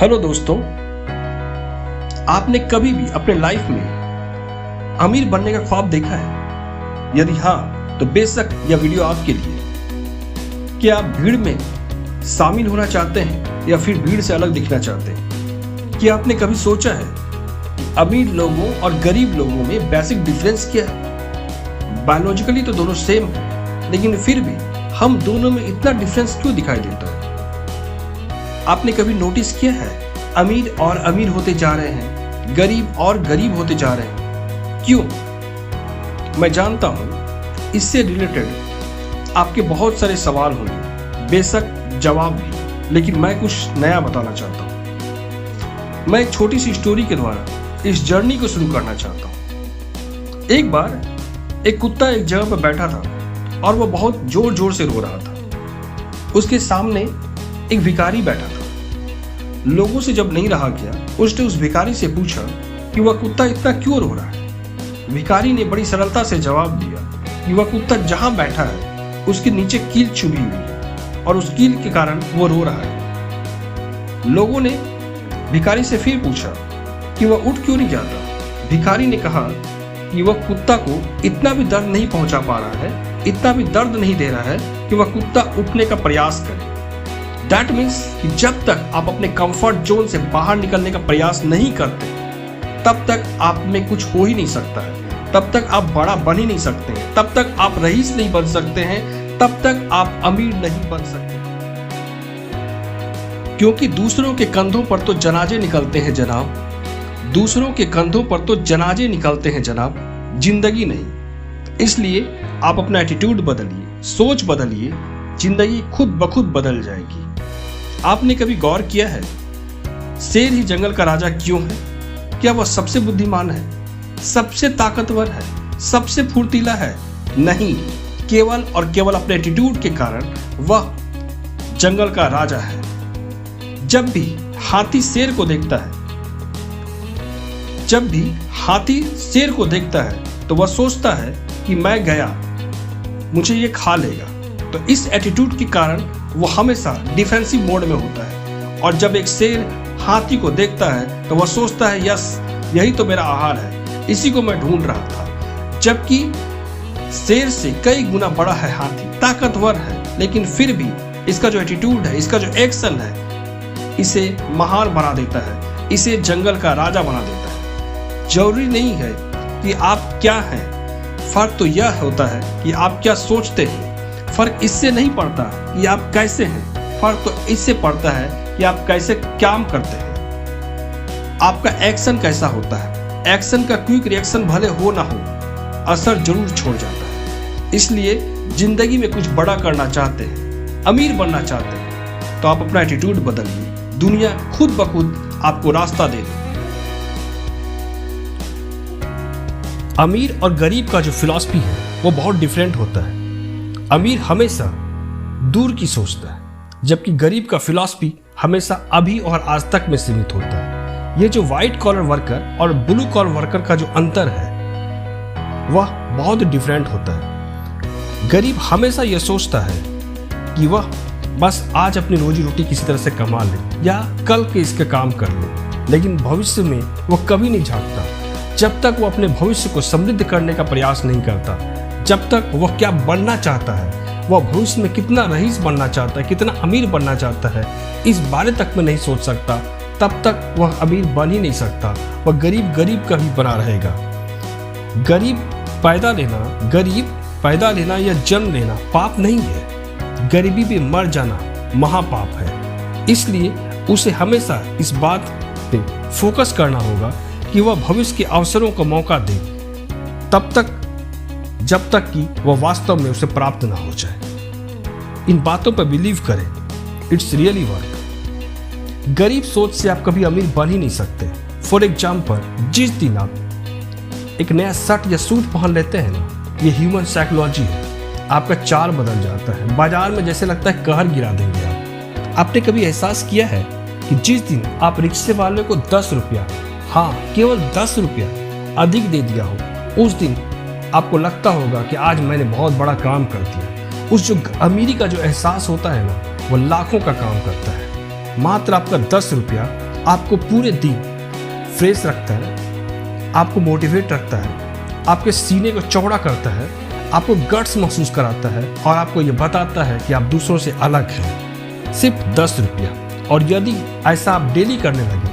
Hello दोस्तों, आपने कभी भी अपने लाइफ में अमीर बनने का ख्वाब देखा है? यदि हाँ, तो बेशक यह वीडियो आपके लिए। क्या आप भीड़ में शामिल होना चाहते हैं या फिर भीड़ से अलग दिखना चाहते हैं? क्या आपने कभी सोचा है कि अमीर लोगों और गरीब लोगों में बेसिक डिफरेंस क्या है? बायोलॉजिकली तो दोनों सेम है, लेकिन फिर भी हम दोनों में इतना डिफरेंस क्यों दिखाई देता है? आपने कभी नोटिस किया है, अमीर और अमीर होते जा रहे हैं, गरीब और गरीब होते जा रहे हैं? क्यों? मैं जानता हूं इससे रिलेटेड आपके बहुत सारे सवाल होंगे, बेशक जवाब भी, लेकिन मैं कुछ नया बताना चाहता हूं। मैं एक छोटी सी स्टोरी के द्वारा इस जर्नी को शुरू करना चाहता हूं। एक बार एक कुत्ता एक जगह पर बैठा था और वह बहुत जोर जोर से रो रहा था। उसके सामने एक भिखारी बैठा था। लोगों से जब नहीं रहा गया, उसने उस भिखारी से पूछा कि वह कुत्ता इतना क्यों रो रहा है। भिखारी ने बड़ी सरलता से जवाब दिया कि वह कुत्ता जहां बैठा है उसके नीचे कील चुभी हुई है और उस कील के कारण वो रो रहा है। लोगों ने भिखारी से फिर पूछा कि वह उठ क्यों नहीं जाता। भिखारी ने कहा कि वह कुत्ता को इतना भी दर्द नहीं पहुंचा पा रहा है, इतना भी दर्द नहीं दे रहा है कि वह कुत्ता उठने का प्रयास करे। दैट मीन्स कि जब तक आप अपने कंफर्ट जोन से बाहर निकलने का प्रयास नहीं करते, तब तक आप में कुछ हो ही नहीं सकता है, तब तक आप बड़ा बन ही नहीं सकते हैं, तब तक आप रईस नहीं बन सकते हैं, तब तक आप अमीर नहीं बन सकते। क्योंकि दूसरों के कंधों पर तो जनाजे निकलते हैं जनाब, दूसरों के कंधों पर तो जनाजे निकलते हैं जनाब, जिंदगी नहीं। इसलिए आप अपना एटीट्यूड बदलिए, सोच बदलिए, जिंदगी खुद ब खुद बदल जाएगी। आपने कभी गौर किया है, शेर ही जंगल का राजा क्यों है? क्या वह सबसे बुद्धिमान है, सबसे ताकतवर है, सबसे फुर्तीला है? नहीं, केवल और केवल अपने एटीट्यूड के कारण वह जंगल का राजा है। जब भी हाथी शेर को देखता है, जब भी हाथी शेर को देखता है तो वह सोचता है कि मैं गया, मुझे ये खा लेगा। तो इस एटीट्यूड के कारण वो हमेशा डिफेंसिव मोड में होता है। और जब एक शेर हाथी को देखता है तो वह सोचता है यस, यही तो मेरा आहार है, इसी को मैं ढूंढ रहा था। जबकि शेर से कई गुना बड़ा है हाथी, ताकतवर है, लेकिन फिर भी इसका जो एटीट्यूड है, इसका जो एक्शन है, इसे महान बना देता है, इसे जंगल का राजा बना देता है। जरूरी नहीं है कि आप क्या हैं, फर्क तो यह होता है कि आप क्या सोचते हैं। फर्क इससे नहीं पड़ता कि आप कैसे हैं, फर्क तो इससे पड़ता है कि आप कैसे काम करते हैं, आपका एक्शन कैसा होता है। एक्शन का क्विक रिएक्शन भले हो ना हो, असर जरूर छोड़ जाता है। इसलिए जिंदगी में कुछ बड़ा करना चाहते हैं, अमीर बनना चाहते हैं, तो आप अपना एटीट्यूड बदलिए, दुनिया खुद ब खुद आपको रास्ता दे दे। अमीर और गरीब का जो फिलॉसफी है वो बहुत डिफरेंट होता है। अमीर हमेशा दूर की सोचता है, जबकि गरीब का फिलॉसफी हमेशा अभी और आज तक में सीमित होता है। ये जो व्हाइट कॉलर वर्कर और ब्लू कॉलर वर्कर का जो अंतर है वह बहुत डिफरेंट होता है। गरीब हमेशा यह सोचता है कि वह बस आज अपनी रोजी रोटी किसी तरह से कमा ले या कल के इसके काम कर ले, लेकिन भविष्य में वह कभी नहीं झांकता। जब तक वह अपने भविष्य को समृद्ध करने का प्रयास नहीं करता, जब तक वह क्या बनना चाहता है, वह भविष्य में कितना रईस बनना चाहता है, कितना अमीर बनना चाहता है, इस बारे तक में नहीं सोच सकता, तब तक वह अमीर बन ही नहीं सकता। वह गरीब गरीब का ही बना रहेगा। गरीब पैदा लेना या जन्म लेना पाप नहीं है, गरीबी में मर जाना महापाप है। इसलिए उसे हमेशा इस बात पे फोकस करना होगा कि वह भविष्य के अवसरों को मौका दे, तब तक जब तक कि वह वास्तव में उसे प्राप्त ना हो जाए। इन बातों पर बिलीव करें, इट्स रियली वर्क। गरीब सोच से आप कभी अमीर बन ही नहीं सकते। फॉर एग्जाम्पल, जिस दिन आप एक नया शर्ट या सूट पहन लेते हैं ना, ये ह्यूमन साइकोलॉजी है, आपका चाल बदल जाता है। बाजार में जैसे लगता है कहर गिरा देंगे आप। आपने कभी एहसास किया है कि जिस दिन आप रिक्शे वाले को 10 रुपया, हाँ केवल 10 रुपया अधिक दे दिया हो, उस दिन आपको लगता होगा कि आज मैंने बहुत बड़ा काम कर दिया। उस जो अमीरी का जो एहसास होता है ना, वो लाखों का काम करता है। मात्र आपका 10 रुपया आपको पूरे दिन फ्रेश रखता है, आपको मोटिवेट रखता है, आपके सीने को चौड़ा करता है, आपको गट्स महसूस कराता है और आपको ये बताता है कि आप दूसरों से अलग हैं। सिर्फ 10 रुपया। और यदि ऐसा आप डेली करने लगे,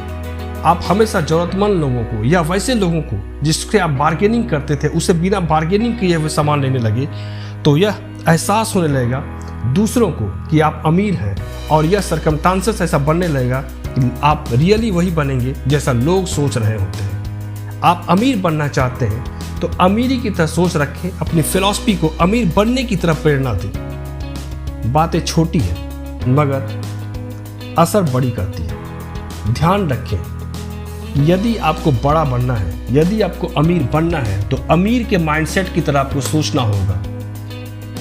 आप हमेशा ज़रूरतमंद लोगों को या वैसे लोगों को जिससे आप बार्गेनिंग करते थे उससे बिना बार्गेनिंग किए हुए सामान लेने लगे, तो यह एहसास होने लगेगा दूसरों को कि आप अमीर हैं और यह सर्कमस्टांसेस ऐसा बनने लगेगा कि आप रियली वही बनेंगे जैसा लोग सोच रहे होते हैं। आप अमीर बनना चाहते हैं तो अमीरी की तरह सोच रखें, अपनी फिलॉसफी को अमीर बनने की तरफ प्रेरणा दें। बातें छोटी हैं मगर असर बड़ी करती है। ध्यान रखें, यदि आपको बड़ा बनना है, यदि आपको अमीर बनना है तो अमीर के माइंडसेट की तरह आपको सोचना होगा।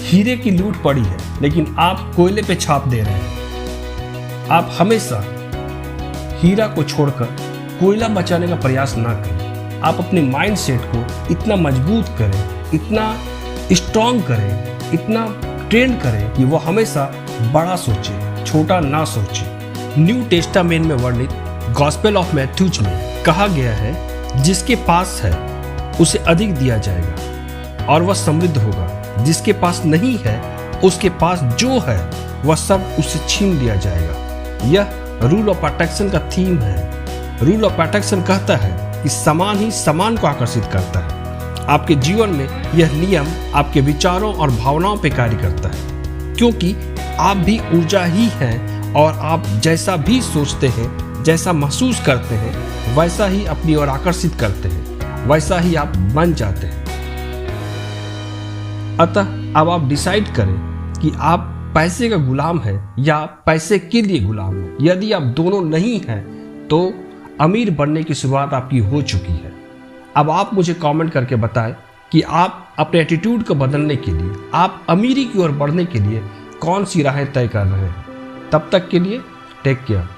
हीरे की लूट पड़ी है लेकिन आप कोयले पे छाप दे रहे हैं। आप हमेशा हीरा को छोड़कर कोयला बचाने का प्रयास ना करें। आप अपने माइंडसेट को इतना मजबूत करें, इतना स्ट्रॉन्ग करें, इतना ट्रेन करें कि वो हमेशा बड़ा सोचे, छोटा ना सोचे। न्यू टेस्टामेंट में वर्णित गॉस्पेल ऑफ मैथ्यूज में कहा गया है, जिसके पास है उसे अधिक दिया जाएगा और वह समृद्ध होगा। जिसके पास नहीं है उसके पास जो है वह सब उससे छीन लिया जाएगा। यह रूल ऑफ अट्रैक्शन का थीम है। रूल ऑफ अट्रैक्शन कहता है कि समान ही समान को आकर्षित करता है। आपके जीवन में यह नियम आपके विचारों और भावनाओं पर कार्य करता है, क्योंकि आप भी ऊर्जा ही हैं और आप जैसा भी सोचते हैं, जैसा महसूस करते हैं, वैसा ही अपनी ओर आकर्षित करते हैं, वैसा ही आप बन जाते हैं। अतः अब आप डिसाइड करें कि आप पैसे का गुलाम हैं या पैसे के लिए गुलाम हैं। यदि आप दोनों नहीं हैं तो अमीर बनने की शुरुआत आपकी हो चुकी है। अब आप मुझे कमेंट करके बताएं कि आप अपने एटीट्यूड को बदलने के लिए, आप अमीरी की ओर बढ़ने के लिए कौन सी राहें तय कर रहे हैं। तब तक के लिए टेक केयर।